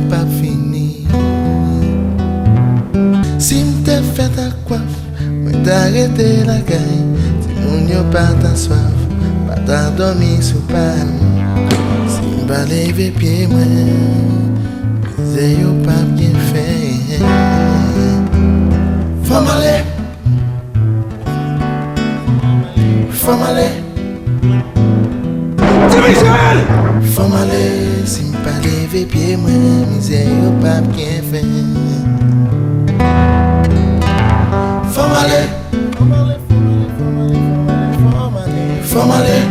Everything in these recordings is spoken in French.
pas fini. Si m'te fait ta coiffe, moi t'arrêter la caille. Si moun yo pas ta soif, pas ta dormi sous panne. Si m'pas lever pied moi, c'est yo pas bien fait. Faut m'aller, faut m'aller. Faut m'aller, si m'pas lever pied moi, misère yo pas bien fait. Faut m'aller, faut m'aller, faut m'aller,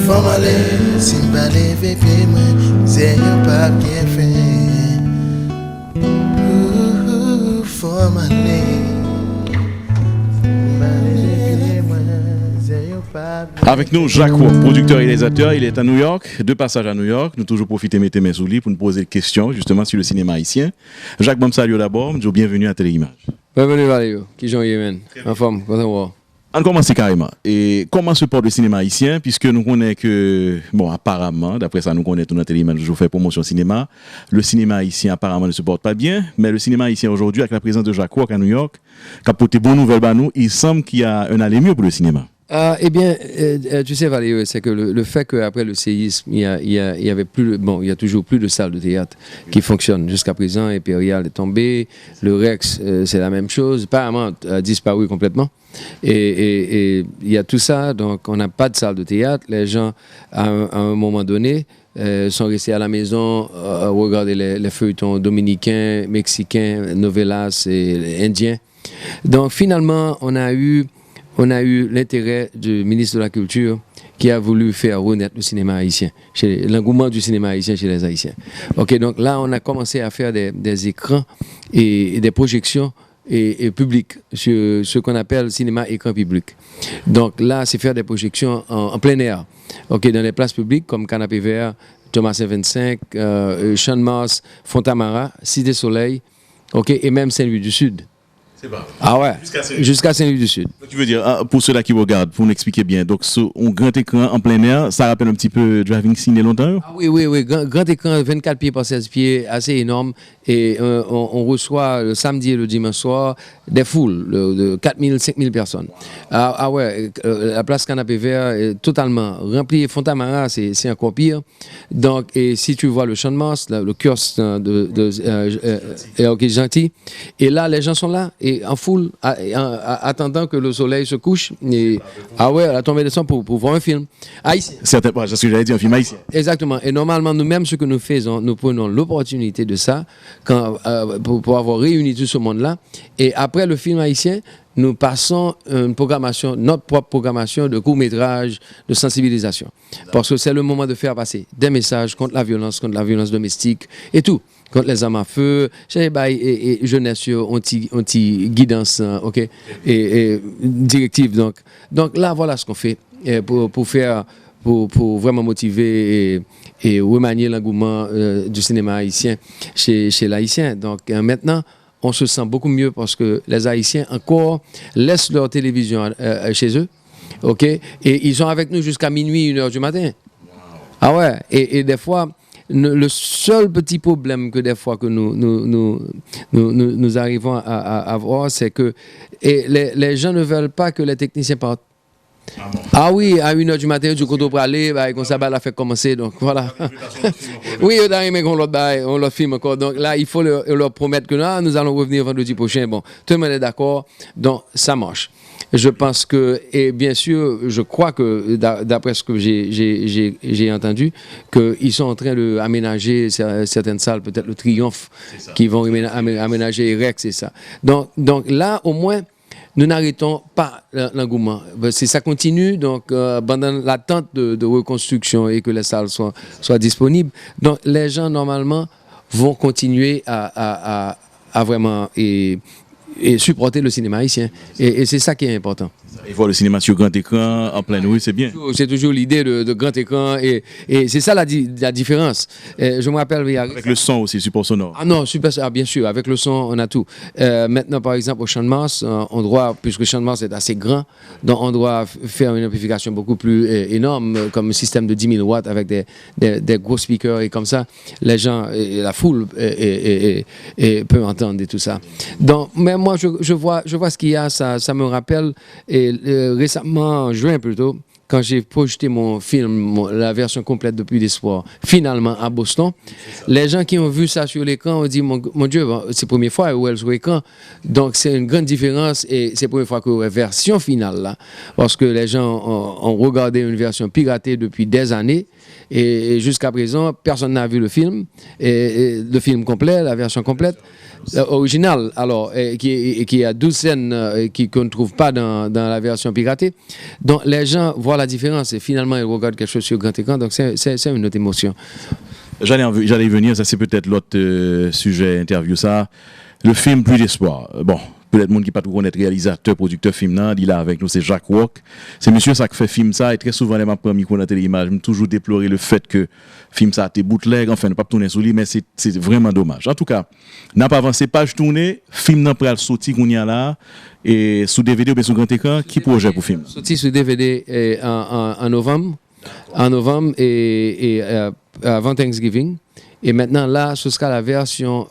faut m'aller, si m'pas lever pied moi, misère yo pas bien fait. Faut m'aller. Avec nous, Jacques Walk, producteur et réalisateur, il est à New York, de passage à New York. Nous toujours profiter de mettre mes sous lui pour nous poser des questions justement sur le cinéma haïtien. Jacques, bon salut d'abord, bienvenue à Téléimage. Bienvenue Valéo, qui j'en Yémen, en forme, content. On commence carrément. Et comment se porte le cinéma haïtien, puisque nous connaissons que, bon, apparemment, d'après ça, nous connaissons dans Téléimage, toujours fait promotion cinéma. Le cinéma haïtien apparemment ne se porte pas bien, mais le cinéma haïtien aujourd'hui, avec la présence de Jacques Walk à New York, qui a porté bonne nouvelle à nous, il semble qu'il y a un aller mieux pour le cinéma. Eh bien, tu sais, Valéo, c'est que le fait qu'après le séisme, il y avait plus, bon, il y a toujours plus de salles de théâtre qui fonctionnent. Jusqu'à présent, Impérial est tombé, le Rex, c'est la même chose, Paramount a disparu complètement. Et il y a tout ça, donc on n'a pas de salle de théâtre. Les gens, à un moment donné, sont restés à la maison, regarder les feuilletons dominicains, mexicains, novelas et indiens. Donc finalement, on a eu l'intérêt du ministre de la Culture qui a voulu faire renaître le cinéma haïtien, l'engouement du cinéma haïtien chez les Haïtiens. Ok, donc là, on a commencé à faire des écrans et des projections et publiques sur ce qu'on appelle cinéma écran public. Donc là, c'est faire des projections en plein air, ok, dans les places publiques comme Canapé Vert, Thomas 25, Champ de Mars, Fontamara, Cité Soleil, ok, et même Saint-Louis du Sud. Ah ouais, jusqu'à Saint-Louis du Sud. Tu veux dire, pour ceux-là qui regardent, pour nous expliquer bien, donc un grand écran en plein air, ça rappelle un petit peu Driving Scene longtemps? Ah oui, grand écran, 24 pieds par 16 pieds, assez énorme. Et on reçoit le samedi et le dimanche soir des foules de 4000, 5000 personnes. Ah ouais, la place Canapé Vert est totalement remplie. Fontamara, c'est encore pire. Donc, et si tu vois le Champ de Mars, le kiosque de Gentil, et là, les gens sont là, et en foule, attendant que le soleil se couche. Et, ah ouais, la tombée de sang pour voir un film. Haïtien. Certainement, c'est ce que j'allais dire, un film haïtien. Exactement. Et normalement, nous-mêmes, ce que nous faisons, nous prenons l'opportunité de ça, pour avoir réuni tout ce monde-là. Et après le film haïtien, nous passons une programmation, notre propre programmation de court-métrage, de sensibilisation. Parce que c'est le moment de faire passer des messages contre la violence domestique et tout. Contre les armes à feu, et jeunesse, anti-guidance, ok, et directive. Donc là, voilà ce qu'on fait pour vraiment motiver et remanier l'engouement du cinéma haïtien chez l'haïtien. Donc maintenant, on se sent beaucoup mieux parce que les Haïtiens encore laissent leur télévision chez eux, ok, et ils sont avec nous jusqu'à minuit, 1h du matin. Ah ouais, et des fois, le seul petit problème que des fois que nous arrivons à avoir, c'est que les gens ne veulent pas que les techniciens partent. Ah oui, à 1h du matin, du côté pour aller, comme ça, la fête commencer, donc voilà. Oui, on l'autre film encore. Donc là, il faut leur promettre que là, nous allons revenir vendredi prochain. Bon, tout le monde est d'accord, donc ça marche. Je pense que, et bien sûr, je crois que, d'après ce que j'ai entendu, qu'ils sont en train d'aménager certaines salles, peut-être le Triomphe, qui vont aménager Rex, c'est ça. Donc là, au moins, nous n'arrêtons pas l'engouement. Si ça continue, donc pendant l'attente de reconstruction et que les salles soient disponibles, donc les gens normalement vont continuer à vraiment et supporter le cinéma haïtien. Et c'est ça qui est important. Et voir le cinéma sur grand écran, en pleine rue, c'est bien. C'est toujours l'idée de grand écran et c'est ça la différence. Je me rappelle... Avec le son aussi, support sonore. Ah non, super, bien sûr, avec le son, on a tout. Maintenant, par exemple, au Champ de Mars, puisque le Champ de Mars est assez grand, donc on doit faire une amplification beaucoup plus énorme, comme un système de 10 000 watts avec des gros speakers et comme ça, les gens, la foule peut entendre et tout ça. Donc, mais moi, je vois ce qu'il y a, ça me rappelle, récemment, en juin plutôt, quand j'ai projeté mon film, la version complète de Puits d'Espoir, finalement à Boston, les gens qui ont vu ça sur l'écran ont dit, mon Dieu, c'est la première fois où elle sur l'écran, donc c'est une grande différence et c'est la première fois que la version finale, là, parce que les gens ont regardé une version piratée depuis des années et jusqu'à présent, personne n'a vu le film, et le film complet, la version complète. Original, alors, qui a 12 scènes qu'on ne trouve pas dans la version piratée. Donc, les gens voient la différence et finalement, ils regardent quelque chose sur grand écran. Donc, c'est une autre émotion. J'allais y venir, ça c'est peut-être l'autre sujet, interview ça. Le film Puits d'Espoir. Bon, peut-être monde qui pas tout connaître réalisateur, producteur film là, il est là avec nous, c'est Jacques Roch. C'est monsieur ça qui fait film ça et très souvent les m'a pris micro dans téléimage, me toujours déplorer le fait que film ça a été bootleg, enfin ne pas tourner sur lui mais c'est vraiment dommage. En tout cas, n'a pas avancé page tournée, film n'a pas sorti qu'on y a là et sous DVD ou bien sur grand écran, qui projet pour film? Sorti sur DVD en novembre et avant Thanksgiving. Et maintenant, là, ce sera la version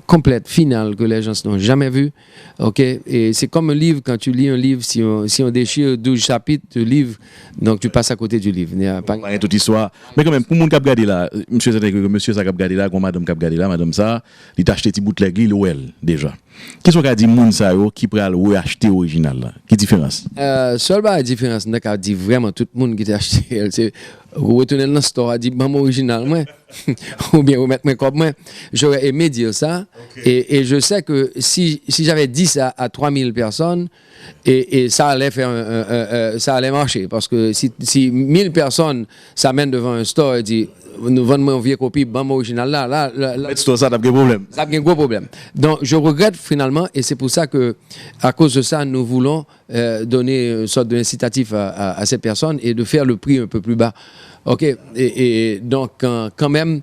complète, finale, que les gens n'ont jamais vue. OK? Et c'est comme un livre, quand tu lis un livre, si on déchire 12 chapitres de livre, donc tu passes à côté du livre. Il n'y a pas toute histoire. Mais quand même, pour mon cap garder là, monsieur ça cap garder là, madame cap garder là, madame ça, il t'a acheté petit bootleg, il ou elle, déjà. Qu'est-ce qu'on a dit, moun ça yo, qui pourrait aller acheter original là? Quelle différence? Seule la différence, on a dit vraiment tout le monde qui t'a acheté, c'est retourner dans le store, a dit, maman original, moi, ou bien remettre mes comme moi. J'aurais aimé dire ça, okay. Et je sais que si j'avais dit ça à 3000 personnes, et ça allait ça allait marcher, parce que si 1000 personnes s'amènent devant un store et disent, nous vendons une vieille copie, maman original là, ça a un problème. Ça a un gros problème. Donc, je regrette finalement, et c'est pour ça que, à cause de ça, nous voulons donner une sorte d'incitatif à ces personnes et de faire le prix un peu plus bas. OK? Et donc, quand même,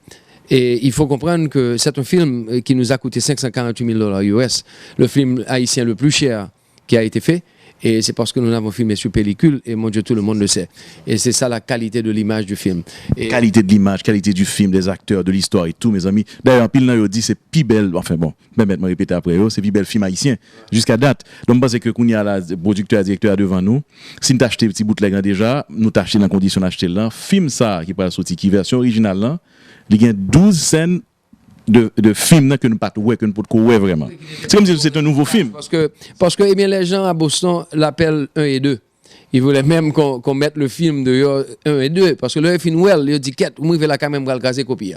et il faut comprendre que c'est un film qui nous a coûté $548 000 US, le film haïtien le plus cher qui a été fait. Et c'est parce que nous avons filmé sur pellicule, et mon Dieu, tout le monde le sait. Et c'est ça la qualité de l'image du film. Qualité de l'image, qualité du film, des acteurs, de l'histoire et tout, mes amis. D'ailleurs, pile là, dit c'est plus belle, enfin bon, même me répéter après, c'est plus belle film haïtien, jusqu'à date. Donc, je pense que qu'on y a la producteur, directeur devant nous. Si nous t'achetons petit bootleg déjà, nous t'achetons dans la condition d'acheter là, film ça, qui peut sortir, qui version originale là, il y a 12 scènes de films que nous pas ouais que nous pas courir vraiment. C'est comme si c'était un nouveau film. Parce que eh bien, les gens à Boston l'appellent 1 et 2. Ils voulaient même qu'on mette le film de 1 et 2 parce que le film well, il dit quête, moi il veut la quand même caser copie.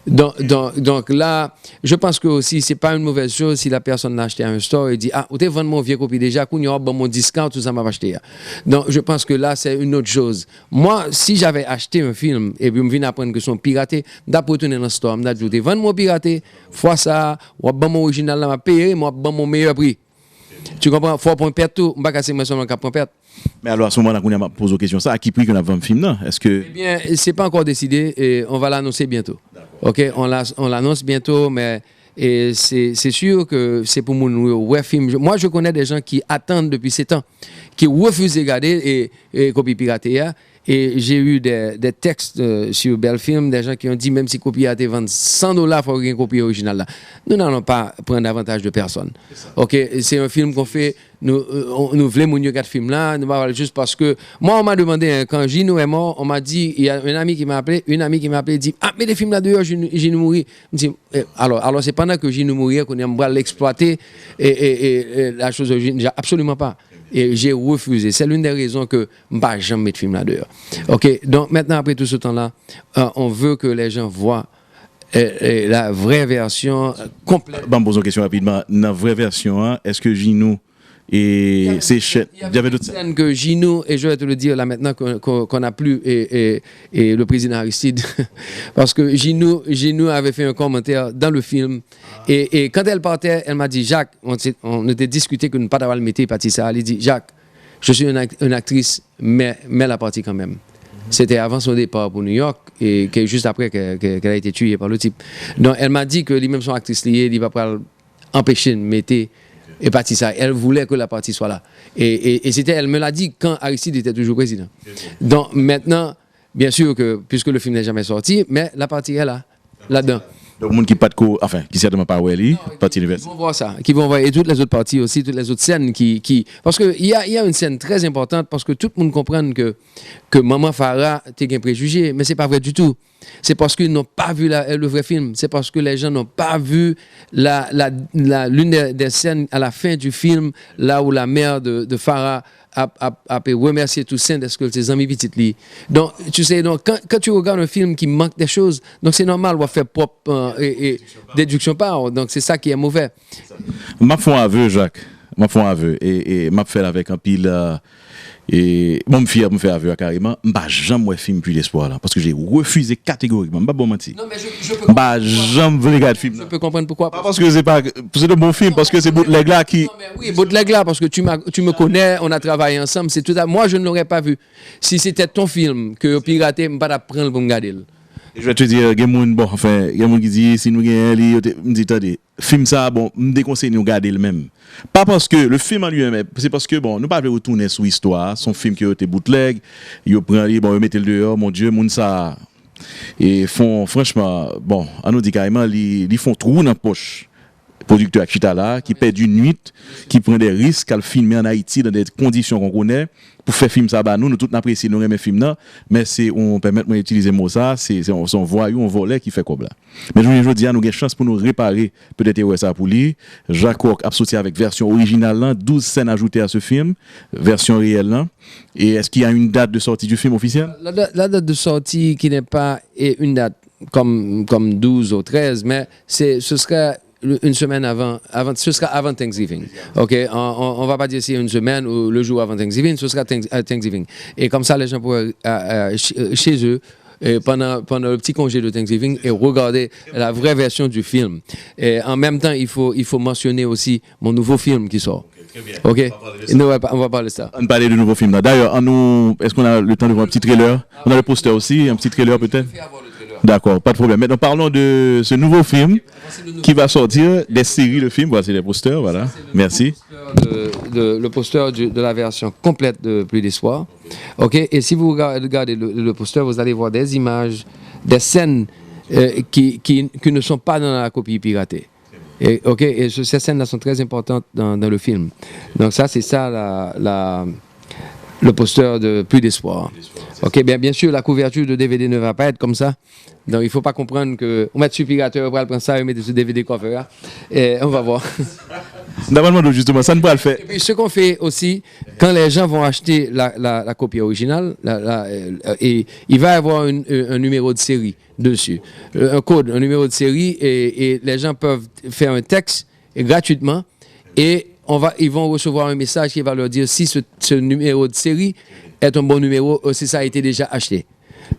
Donc là, je pense que aussi c'est pas une mauvaise chose si la personne l'a acheté à un store et dit ah, vous avez vendu mon vieux copie déjà, qu'on y a mon discount tout ça m'a acheté. Donc je pense que là c'est une autre chose. Moi, si j'avais acheté un film et puis me viens apprendre que sont piratés, d'après retourner dans le store, m'ajouter vendre mon piraté, fois ça, ou bon mon original là m'a payé, moi bon mon meilleur prix. Tu comprends? Faut point perdre tout, on va casser moi seulement cap point perdre. Mais alors à ce moment-là, on a posé la question ça, à qui prix qu'on a vendu le film là? Est-ce que Eh bien, c'est pas encore décidé et on va l'annoncer bientôt. OK, on l'annonce bientôt mais c'est sûr que c'est pour mon ouais film. Moi je connais des gens qui attendent depuis 7 ans, qui refusent de regarder et copie piratée. Et j'ai eu des textes sur Belfilm, des gens qui ont dit même si copie a été vendu $100, il faut qu'il y ait une copie originale là. Nous n'allons pas prendre avantage de personne. OK, c'est un film qu'on fait, nous voulons mon quatre film là, nous va juste parce que moi on m'a demandé quand Gino est mort, on m'a dit il y a une amie qui m'a appelé, dit ah mais les films là dehors Gino mourir. Alors c'est pendant que Gino mourir qu'on va l'exploiter et la chose absolument pas. Et j'ai refusé. C'est l'une des raisons que je ne vais jamais mettre film là dehors. OK, donc maintenant, après tout ce temps-là, on veut que les gens voient la vraie version complète. Bon, pose une question rapidement. Dans la vraie version, est-ce que Gino et c'est il y avait d'autres scènes que Gino, et je vais te le dire là maintenant qu'on n'a plus, et le président Aristide, parce que Gino avait fait un commentaire dans le film, et quand elle partait, elle m'a dit, Jacques, on était discuté que nous ne pas d'avoir le métier, parti ça, elle dit, Jacques, je suis une actrice, mais la partie quand même. C'était avant son départ pour New York et juste après qu'elle a été tuée par le type. Donc elle m'a dit que lui-même son actrice liée, il va pas empêcher de mettre et partie ça. Elle voulait que la partie soit là. Et elle me l'a dit quand Aristide était toujours président. Donc maintenant, bien sûr que puisque le film n'est jamais sorti, mais la partie est là-dedans. Donc, le monde qui pas de qui certainement pas Welly, partie universelle. Qui vont voir ça, qui vont voir, et toutes les autres parties aussi, toutes les autres scènes parce qu'il y a une scène très importante, parce que tout le monde comprend que Maman Farah t'es un préjugé, mais c'est pas vrai du tout. C'est parce qu'ils n'ont pas vu le vrai film. C'est parce que les gens n'ont pas vu l'une des scènes à la fin du film, là où la mère de Farah a remercié Toussaint parce que ses amis petites li. Donc, tu sais, donc, quand tu regardes un film qui manque des choses, donc c'est normal, on va faire propre et déduction par. Donc, c'est ça qui est mauvais. M'a fait un aveu, Jacques. M'a fait un aveu. Et m'a fait avec un pile. Et bon, me fait aveu carrément. M'a jamais film plus d'espoir là. Parce que j'ai refusé catégoriquement. M'a bon menti. Non, mais je peux m'a jamais regarder film. Je peux comprendre pourquoi. Pas parce que c'est de bon film, parce que c'est Bootleg là qui. Non, mais oui, Bootleg là, parce que tu me connais, on a travaillé ensemble. C'est tout à... Moi, je ne l'aurais pas vu. Si c'était ton film que piraté, je ne vais pas prendre pour me garder. Je vais te dire, il y a des gens qui disent, si nous gagnons, me dit, attendez, film ça, bon, me déconseille de nous garder le même. Pas parce que le film en lui-même, c'est parce que, bon, nous pas retourner sur l'histoire, son film qui a été bootleg, ils prennent, bon, ils mettent le dehors, mon Dieu, moun ça. Et font, franchement, bon, on nous dit carrément, ils font trou dans la poche. Producteur à Chitala, qui perd une nuit, qui prend des risques à le filmer en Haïti dans des conditions qu'on connaît, pour faire film ça, bah, nous tous apprécions, nous aimons film là, mais c'est, on permet d'utiliser le mot ça, c'est son voyou, on volet qui fait comme là. Mais je dis, nous avons une chance pour nous réparer, peut-être ça pour lui. Jacques a sorti avec version originale là, 12 scènes ajoutées à ce film, version réelle là. Et est-ce qu'il y a une date de sortie du film officielle? La date de sortie qui n'est pas une date comme 12 ou 13, mais ce serait une semaine avant, ce sera avant Thanksgiving. OK? On va pas dire si une semaine ou le jour avant Thanksgiving, ce sera Thanksgiving. Et comme ça, les gens pourraient, chez eux, pendant le petit congé de Thanksgiving, et regarder la vraie version du film. Et en même temps, il faut mentionner aussi mon nouveau film qui sort. OK? On va parler de ça. On va parler du nouveau film. D'ailleurs, est-ce qu'on a le temps de voir un petit trailer? On a le poster aussi, un petit trailer peut-être? D'accord, pas de problème. Maintenant, parlons de ce nouveau film qui va sortir, des séries de films. Voici les posters, voilà. Merci. Le poster de la version complète de Pluie d'espoir. OK? Et si vous regardez le poster, vous allez voir des images, des scènes qui ne sont pas dans la copie piratée. Et, OK? Et ces scènes-là sont très importantes dans le film. Donc ça, c'est ça le poster de Pluie d'espoir. OK, bien sûr, la couverture de DVD ne va pas être comme ça. Donc, il ne faut pas comprendre qu'on met sur pirateur, on va prendre ça et mettre sur DVD cover. Et on va voir. Normalement, justement, ça ne peut pas le faire. Et puis, ce qu'on fait aussi, quand les gens vont acheter la copie originale, et il va y avoir un numéro de série dessus. Un code, un numéro de série, et les gens peuvent faire un texte gratuitement, et ils vont recevoir un message qui va leur dire si ce numéro de série est un bon numéro, si ça a été déjà acheté.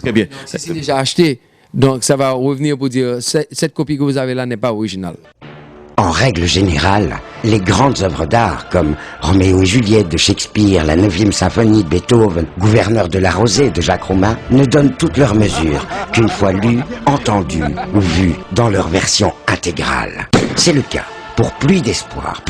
Très bien. Donc, si c'est déjà acheté, donc ça va revenir pour dire cette copie que vous avez là n'est pas originale. En règle générale, les grandes œuvres d'art comme Roméo et Juliette de Shakespeare, la 9e symphonie de Beethoven, Gouverneur de la Rosée de Jacques Roumain ne donnent toute leur mesure qu'une fois lues, entendues ou vues dans leur version intégrale. C'est le cas pour Pluie d'espoir,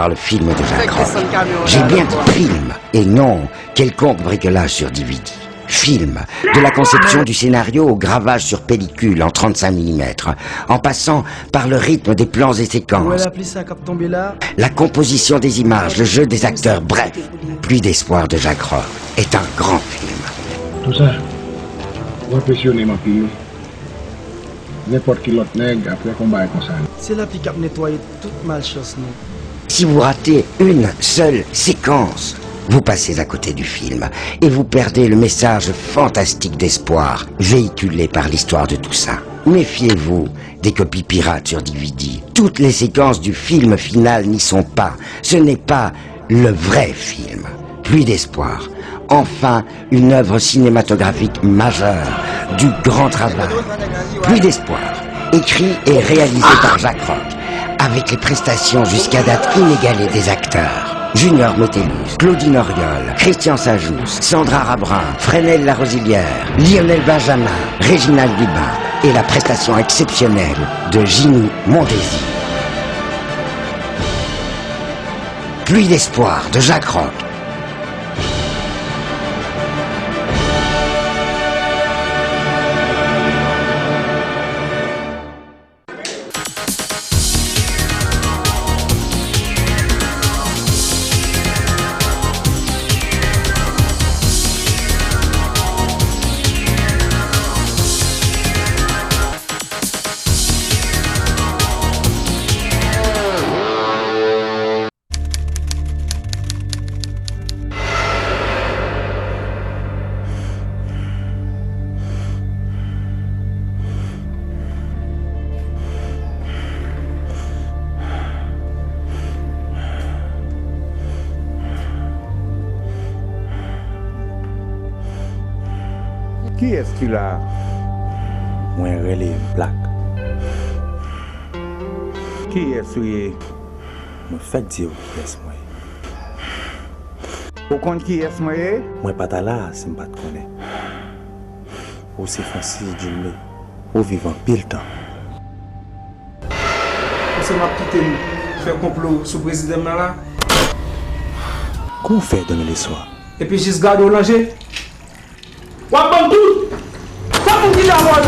le film de Jacques Roch. J'ai bien dit film, et non quelconque bricolage sur DVD. Film, de la conception du scénario au gravage sur pellicule en 35 mm, en passant par le rythme des plans et séquences, la composition des images, le jeu des acteurs, bref, Pluie d'espoir de Jacques Roch est un grand film. Tout ça, vous impressionnez ma fille. N'importe qui l'autre nègre après combat comme ça. C'est là qui a nettoyé toute malchance. Si vous ratez une seule séquence, vous passez à côté du film et vous perdez le message fantastique d'espoir véhiculé par l'histoire de tout ça. Méfiez-vous des copies pirates sur DVD. Toutes les séquences du film final n'y sont pas. Ce n'est pas le vrai film. Pluie d'espoir. Enfin, une œuvre cinématographique majeure, du grand travail. Pluie d'espoir, écrit et réalisé par Jacques Roch, avec les prestations jusqu'à date inégalées des acteurs. Junior Metellus, Claudine Oriol, Christian Sajous, Sandra Rabrin, Fresnel Larosilière, Lionel Benjamin, Réginald Dubin et la prestation exceptionnelle de Ginny Mondésir. Pluie d'espoir de Jacques Roch. Qui est-ce qui l'a moins relé black? Qui est-ce qui me fait dire qui est-ce moi? Au compte qui est-ce moi? Moi pas là, c'est pas te connaître. Ou c'est Francis Dumé, ou vivant pile temps. C'est ma petite faire complot sous le président là. Qu'on fait demain les soirs? Et puis juste garde au langer. Wapam tout! Quoi vous dites à moi?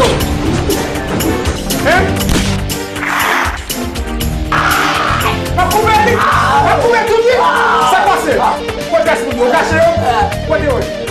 Hein? Ma poubelle tout dit! Ça passe! Quoi est-ce que vous cachez? Quoi est-ce?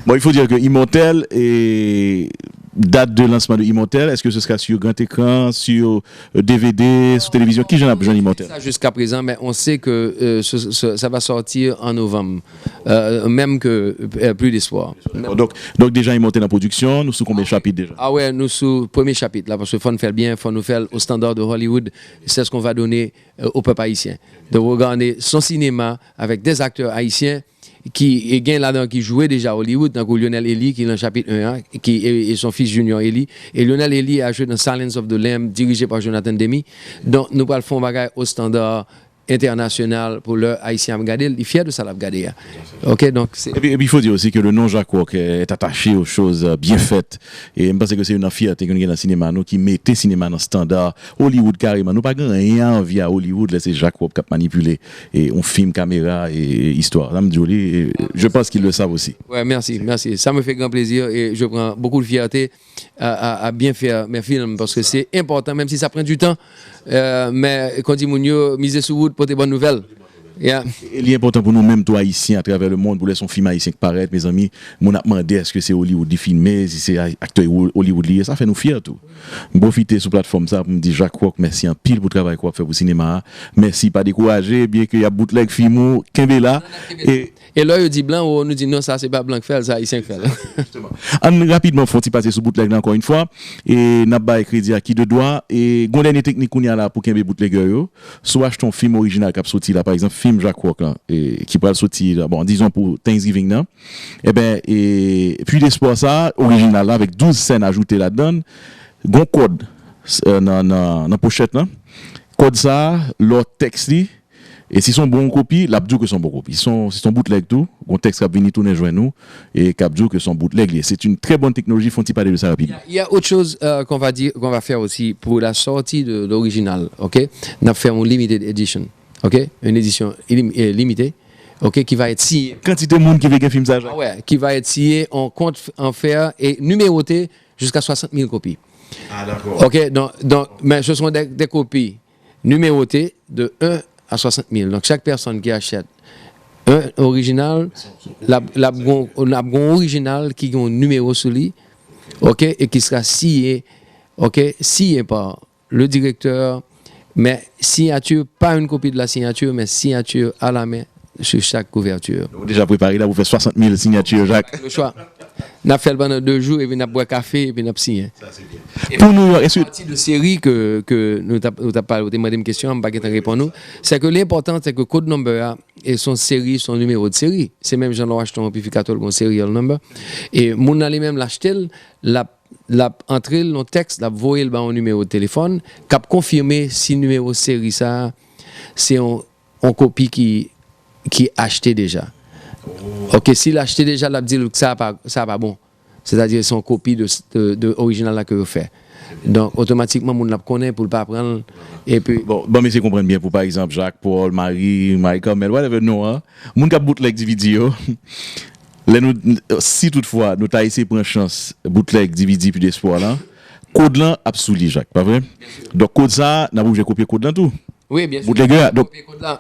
Bon, il faut dire que Immortel et date de lancement de Immortel, est-ce que ce sera sur grand écran, sur DVD, sur télévision? Qui j'en ai besoin d'Immortel? Jusqu'à présent, mais on sait que ça va sortir en novembre, même que Pluie d'espoir. Donc déjà Immortel en production, nous sous combien de chapitres déjà? Ah ouais, nous sous premier chapitre là, parce qu'il faut nous faire bien, il faut nous faire au standard de Hollywood. C'est ce qu'on va donner au peuple haïtien. De regarder son cinéma avec des acteurs haïtiens qui gagne là-dedans, qui jouait déjà à Hollywood, donc Lionel Elie, qui est dans le chapitre 1, qui est son fils Junior Elie. Et Lionel Elie a joué dans Silence of the Lamb, dirigé par Jonathan Demme. Donc, nous allons faire un bagage au standard international pour le haïtien à regarder. Il est fier de ça, à regarder. Ok, donc et puis il faut dire aussi que le nom Jacques Roch est attaché aux choses bien faites. Et je pense que c'est une fierté qu'on a dans le cinéma, nous qui mettons le cinéma dans le standard Hollywood carrément. Nous pas rien envie à Hollywood, là c'est Jacques Roch qui a manipulé. Et on filme caméra et histoire. Je pense qu'ils le savent aussi. Ouais, merci. Ça me fait grand plaisir et je prends beaucoup de fierté à bien faire mes films parce que c'est important, même si ça prend du temps. Mais quand dit Mounio, miser sur vous pour des bonnes nouvelles. Yeah. Il est important pour nous, même toi, haïtiens, à travers le monde, pour laisser son film haïtien qui paraît, mes amis. Mon a demandé est-ce que c'est Hollywood qui filme, si c'est acteur Hollywood lié, ça fait nous fiers tout. Profiter sur la plateforme ça pour me dire Jacques Roch, merci en pile pour le travail qu'on fait pour le cinéma. Merci, pas décourager, bien qu'il y a bootleg film, Kembela. Et là, il dit blanc, on nous dit non, ça c'est pas blanc qui fait, ça haïtien qui fait. Rapidement, faut-il passer sur bootleg là encore une fois. Et n'a pas crédit à qui de droit. Et gonde technique qu'on y a là pour Kembe bootlegger yo. Soit acheter un film original qui a sorti là, par exemple, film Jacques Roch là, qui peut sortir, bon, disons pour Thanksgiving là. Et puis d'espoir ça, original là, avec 12 scènes ajoutées là-dedans. Gon code dans pochette là. Code ça, leur texte li. Et si sont bonnes copies, l'abdou que sont bonnes copies. Si sont bootleg tout, un texte qui a venu tourner joindre nous et qu'abdou que sont bootleg. C'est une très bonne technologie, faut-il parler de ça rapidement. Il y a autre chose qu'on va faire aussi pour la sortie de l'original, OK? On va faire une limited edition, OK? Une édition limitée. OK, qui va être sciée. Quantité de monde qui veut un film ça. Ah ouais, qui va être sciée, on compte en faire et numéroté jusqu'à 60 000 copies. Ah d'accord. OK, donc mais ce sont des copies numérotées de 1 à 60 000. Donc chaque personne qui achète Un original, original qui a un numéro sur lui, ok, et qui sera signé, ok, signé par le directeur, mais signature, pas une copie de la signature, mais signature à la main sur chaque couverture. Vous déjà préparé là, vous faites 60 000 signatures, Jacques. Le choix. On a fait pendant 2 jours et puis on a boit café et puis on a signé. Pour New York, est-ce que Partie de série que nous avons demandé une question, on ne va pas répondre, c'est que l'important, c'est que code number et son série, son numéro de série. C'est même Jean-Laurent acheté un amplificateur con serial number. Et mon allait même l'acheter, la entrée dans le texte, la voyer le bon numéro de téléphone, cap confirmer si numéro de série ça, c'est en copie qui acheté déjà. Ok, s'il a acheté déjà, il dit que ça pas bon. C'est-à-dire son copie de original là que vous faites. Donc automatiquement, on la connaît pour ne pas prendre. Et puis bon, mais c'est comprendre bien pour par exemple Jacques, Paul, Marie, Carmel, whatever Noah, moun ka bootleg di vidéo. Si toutefois nous t'a essayé prendre chance bootleg DVD puis d'espoir là, code là absolu Jacques, pas vrai? Donc code ça, n'a pas obligé copier code là tout. oui, bien sûr. Donc,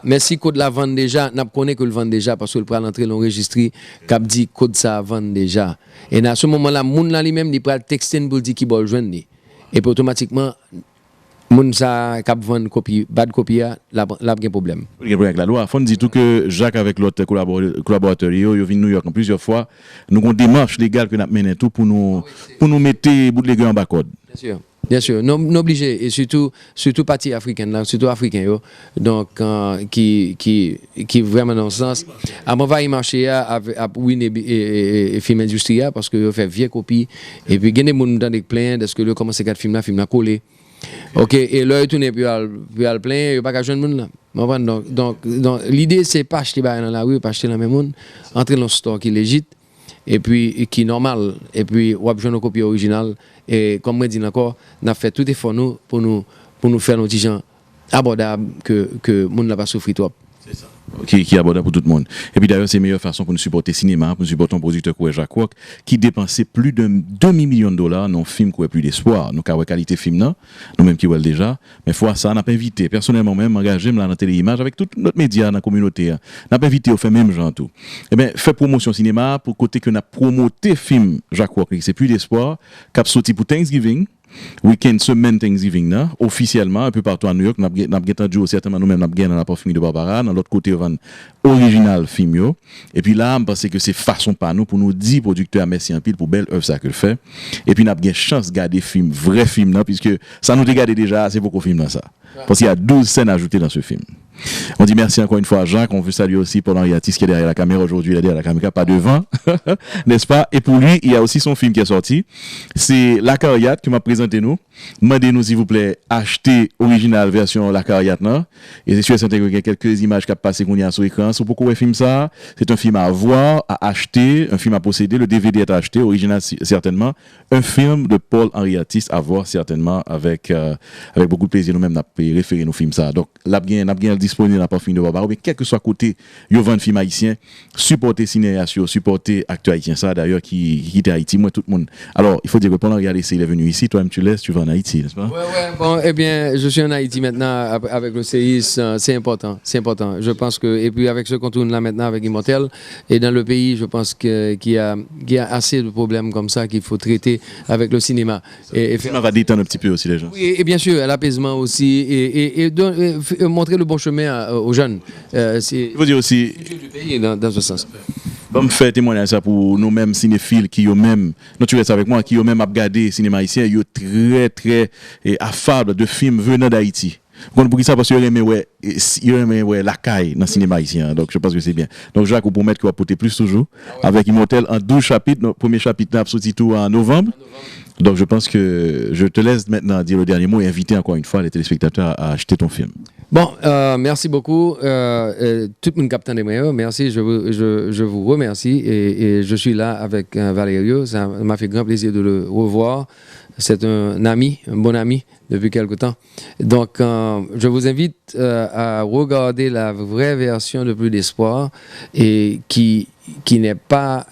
mais si code la vend déjà, n'a connaît que le vend déjà parce que le prend l'entrée l'enregistré, cap dit code ça vend déjà. Et à ce moment-là, moun là lui-même il prend texter pour dire qui va joindre. Et puis automatiquement moun ça cap vend copie bad copie là bien problème. Avec la loi, faut dire tout que Jacques avec l'autre collaborateur yo vinn New York en plusieurs fois, nous avons une démarche légale que n'a mené tout pour nous mettre bootleg en bas code. Bien sûr. Bien sûr, non obligé et surtout partie africaine là, surtout africain yo. Donc qui vraiment dans ce sens avant va y marcher avec win et film industriel parce que yo fait vieille copie et puis gagner moun dans des plein est-ce que le commencer quatre film là coller. OK, et là il tourne puis al plein, yo pas ka joindre moun là. Donc l'idée c'est pas acheter dans la rue, pas acheter dans même monde, entrer dans le store qui est légit et puis qui est normal et puis ou besoin de copie originale et comme moi dit encore n'a fait tout effort nous pour nous faire nos petits gens abordables que monde n'a pas souffrir trop. C'est ça. Qui est abordable pour tout le monde. Et puis d'ailleurs, c'est la meilleure façon pour nous supporter le cinéma, pour nous supporter un producteur comme Jacques Rock, qui dépensait plus de $2 millions dans un film qui a plus d'espoir. Nous avons qualité film, nous-mêmes qui voulons déjà. Mais fois ça, on n'a pas invité. Personnellement, même engagé dans la télé-image avec tout notre média dans la communauté. On n'a pas invité au fait même genre tout. Eh bien, fait promotion cinéma pour côté que nous avons promoté film Jacques Rock, c'est plus d'espoir, cap sorti pour Thanksgiving. Week-end, semaine Thanksgiving, là, officiellement, un peu partout à New York, nous avons certainement nous-mêmes, nous avons dans la parfumerie de Barbara, dans l'autre côté, on vend original film. Et puis là, je pense que c'est façon par nous pour nous dire, producteurs, merci en pile pour belle œuvre ça que le fait. Et puis, nous avons chance de garder film, vrai film, là, puisque ça nous regarde déjà, c'est beaucoup de films dans ça. Parce qu'il y a 12 scènes ajoutées dans ce film. On dit merci encore une fois à Jacques. On veut saluer aussi Paul Henriatis qui est derrière la caméra aujourd'hui. Il est derrière la caméra, pas devant, n'est-ce pas? Et pour lui, il y a aussi son film qui est sorti. C'est La Carriate qui m'a présenté nous. Demandez-nous s'il vous plaît, acheter original version La Carriate là. Et c'est sûr et certain qu'il y a quelques images qui ont passé qu'on y a sur l'écran. C'est pourquoi film ça? C'est un film à voir, à acheter, un film à posséder. Le DVD est acheté, original certainement. Un film de Paul Henriatis à voir certainement avec beaucoup de plaisir. Nous-mêmes, nous avons référé nos films ça. Donc, là, bien disponible dans la parfumerie de Barbara, mais quel que soit côté, yo vend film haïtien, supporter cinéaste, supporter acteur haïtien, ça d'ailleurs qui était Haïti, moi tout le monde. Alors, il faut dire que pendant regarder il est venu ici, toi-même tu laisses, tu vas en Haïti, n'est-ce pas? Ouais, bon, eh bien, je suis en Haïti maintenant avec le CIS, c'est important. Je pense que, et puis avec ce qu'on tourne là maintenant avec Immortel, et dans le pays, je pense qu'il y a assez de problèmes comme ça qu'il faut traiter avec le cinéma. Le cinéma va détendre un petit peu aussi les gens. Oui, et bien sûr, l'apaisement aussi, et montrer le bon chemin aux jeunes. Il faut dire aussi du pays dans ce sens. Bon, faire témoigner ça pour nous-mêmes cinéphiles qui eux-mêmes, non tu restes avec moi, qui eux-mêmes regardé cinéma haïtien, ils sont très affables de films venant d'Haïti. Pour ça, parce qu'il y a la caille dans le cinéma haïtien. Donc, je pense que c'est bien. Donc, Jacques, vous promettez qu'il va porter plus toujours. Avec Immortel en 12 chapitres. Notre premier chapitre, nous sorti tout en novembre. Donc, je pense que je te laisse maintenant dire le dernier mot et inviter encore une fois les téléspectateurs à acheter ton film. Bon, merci beaucoup. Tout le monde captain des meilleurs. Merci, je vous remercie. Et je suis là avec Valerio. Ça m'a fait grand plaisir de le revoir. C'est un ami, un bon ami depuis quelque temps. Donc, je vous invite à regarder la vraie version de Plus d'Espoir et qui n'est pas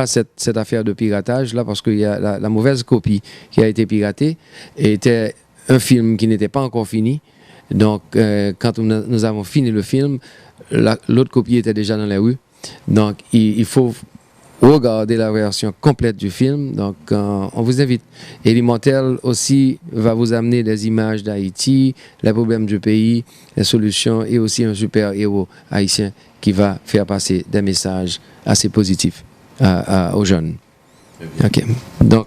cette affaire de piratage là, parce qu'il y a la mauvaise copie qui a été piratée était un film qui n'était pas encore fini. Donc, quand nous avons fini le film, l'autre copie était déjà dans les rues. Donc, il faut regarder la version complète du film. Donc, on vous invite. Et l'Immortel aussi va vous amener des images d'Haïti, les problèmes du pays, les solutions et aussi un super héros haïtien qui va faire passer des messages assez positifs aux jeunes. OK. Donc,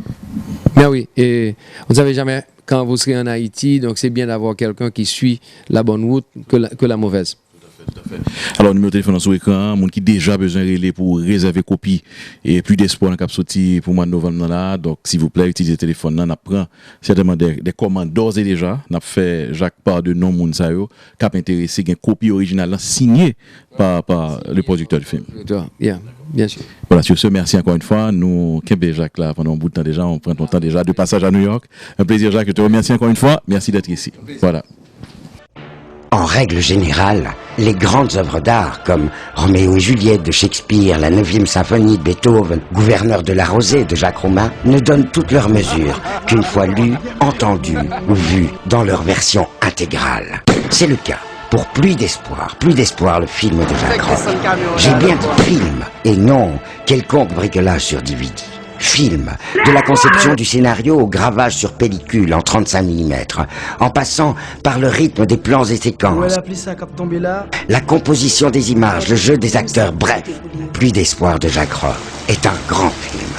mais oui, et vous ne savez jamais quand vous serez en Haïti, donc c'est bien d'avoir quelqu'un qui suit la bonne route que la mauvaise. Tout à fait. Alors, numéro de téléphone sur l'écran, monde qui déjà besoin de relais pour réserver copie et plus d'espoir dans cap sorti pour mois de novembre là. Donc, s'il vous plaît, utilisez le téléphone là, n'a prend certainement des commandes d'ores et déjà, n'a fait Jacques part de non monde ça yo, cap intéressé une copie originale là, signée par le producteur du film. Yeah, bien sûr. Voilà, sur ce, merci encore une fois. Nous, Kembe Jacques là, pendant un bout de temps déjà, on prend ton temps déjà de passage à New York. Un plaisir Jacques, je te remercie encore une fois. Merci d'être ici. Voilà. En règle générale, les grandes œuvres d'art comme Roméo et Juliette de Shakespeare, la 9e symphonie de Beethoven, Gouverneur de la Rosée de Jacques Roumain ne donnent toutes leurs mesures qu'une fois lues, entendues ou vues dans leur version intégrale. C'est le cas pour Pluie d'espoir, le film de Jacques Roch. J'ai bien dit film et non quelconque bricolage sur DVD. Film, de la conception du scénario au gravage sur pellicule en 35 mm, en passant par le rythme des plans et séquences, la composition des images, le jeu des acteurs, bref, Pluie d'espoir de Jacques Roch est un grand film.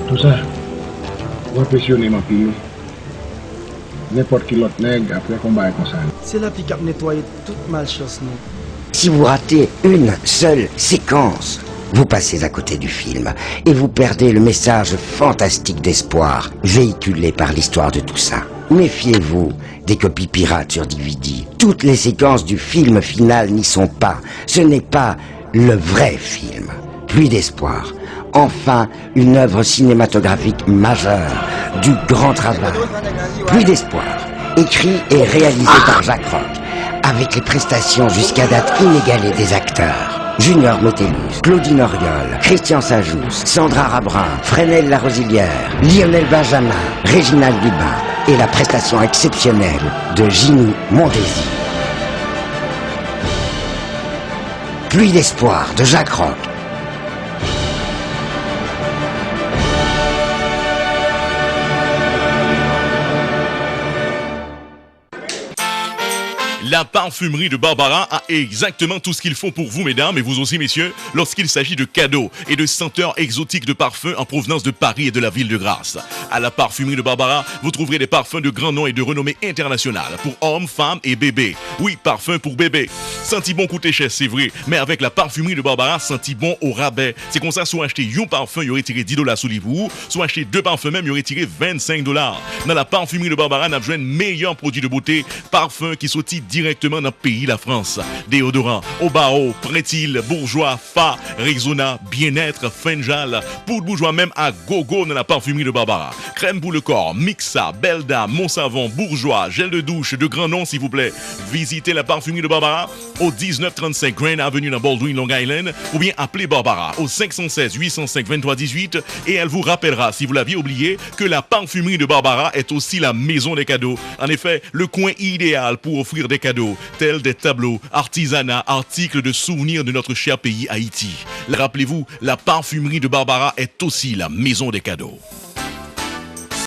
Tout ça, vous impressionnez ma pile. N'importe qui l'autre nègre après combat comme ça. C'est là qui a nettoyé toute malchance. Si vous ratez une seule séquence, vous passez à côté du film et vous perdez le message fantastique d'espoir véhiculé par l'histoire de tout ça. Méfiez-vous des copies pirates sur DVD. Toutes les séquences du film final n'y sont pas. Ce n'est pas le vrai film. Pluie d'espoir. Enfin, une œuvre cinématographique majeure, du grand travail. Pluie d'espoir, écrit et réalisé par Jacques Roch, avec les prestations jusqu'à date inégalées des acteurs. Junior Metellus, Claudine Oriol, Christian Sajous, Sandra Rabrin, Fresnel Larosilière, Lionel Benjamin, Réginald Lubin et la prestation exceptionnelle de Ginny Mondésir. Pluie d'espoir de Jacques Roch. La parfumerie de Barbara a exactement tout ce qu'il faut pour vous, mesdames, et vous aussi, messieurs, lorsqu'il s'agit de cadeaux et de senteurs exotiques de parfums en provenance de Paris et de la ville de Grasse. À la parfumerie de Barbara, vous trouverez des parfums de grand nom et de renommée internationale pour hommes, femmes et bébés. Oui, parfum pour bébé. Senti bon coûter cher, c'est vrai, mais avec la parfumerie de Barbara, senti bon au rabais. C'est comme ça, soit acheter un parfum, il aurait tiré $10 sous l'ivou, soit acheter 2 parfums même, il aurait tiré $25. Dans la parfumerie de Barbara, on a besoin de meilleurs produits de beauté, parfums qui sortent directement dans le pays, la France. Déodorant, Obao, Prétil, Bourgeois, Fa, Rexona, Bien-être, Fenjal, poudre bourgeois même à gogo dans la parfumerie de Barbara. Crème pour le corps, Mixa, Belda, Monsavon, Bourgeois, gel de douche de grand nom s'il vous plaît. Visitez la parfumerie de Barbara au 1935 Grand Avenue dans Baldwin, Long Island, ou bien appelez Barbara au 516 805 23 18 et elle vous rappellera, si vous l'aviez oublié, que la parfumerie de Barbara est aussi la maison des cadeaux. En effet, le coin idéal pour offrir des cadeaux, tels des tableaux, artisanat, articles de souvenirs de notre cher pays Haïti. Rappelez-vous, la parfumerie de Barbara est aussi la maison des cadeaux.